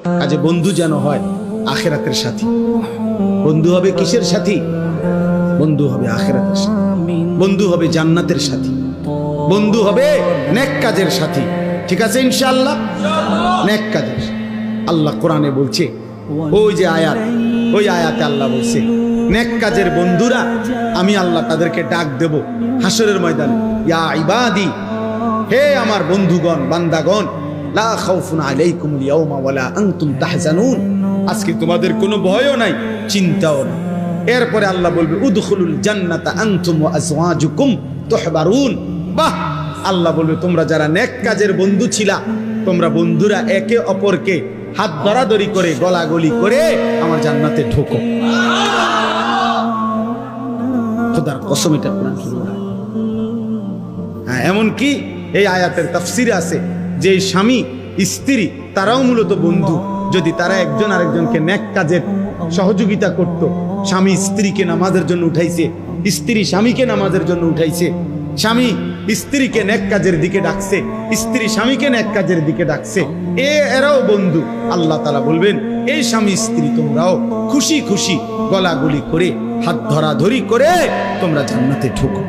কাজে বন্ধু যেন হয় আখিরাতের সাথী। বন্ধু হবে কিসের সাথী? বন্ধু হবে আখিরাতের সাথী, বন্ধু হবে জান্নাতের সাথী, বন্ধু হবে নেক কাজের সাথী। ঠিক আছে ইনশাআল্লাহ? নেক কাজের। আল্লাহ কোরআনে বলছে, ওই যে আয়াত, ওই আয়াতে আল্লাহ বলছে নেক কাজের বন্ধুরা আমি আল্লাহ তাদেরকে ডাক দেব হাসরের ময়দানে, ইয়া ইবাদি, হে আমার বন্ধুগণ, বান্দাগণ, লা খাউফুন আলাইকুমুল ইয়াওমা ওয়ালা আনতুম তাহজানুন, আজকে তোমাদের কোনো ভয়ও নাই, চিন্তাও নাই। এরপরে আল্লাহ বলবে উদখুলুল জান্নাতা আনতুম ওয়া আজওয়াজুকুম তুহবারুন। বাহ! আল্লাহ বলবে তোমরা যারা নেক কাজের বন্ধু ছিলা, তোমরা বন্ধুরা একে অপরকে হাত ধরাধরি করে গলাগলি করে আমার জান্নাতে ঢোকো। খোদার কসম, এটা কোরআন শরীফ। হ্যাঁ, এমন কি এই আয়াতের তাফসিরে আছে যে স্বামী স্ত্রী তারাও মূলত বন্ধু। যদি তারা একজন আরেকজনকে নেক কাজের সহযোগিতা করত, স্বামী স্ত্রীকে নামাজের জন্য উঠাইছে, স্ত্রী স্বামীকে নামাজের জন্য উঠাইছে, স্বামী স্ত্রীকে নেক কাজের দিকে ডাকছে, স্ত্রী স্বামীকে নেক কাজের দিকে ডাকছে, এরাও বন্ধু। আল্লাহ তাআলা বলবেন এই স্বামী স্ত্রী তোমরাও খুশি খুশি গলাগলি করে হাত ধরাধরি করে তোমরা জান্নাতে ঢোকো।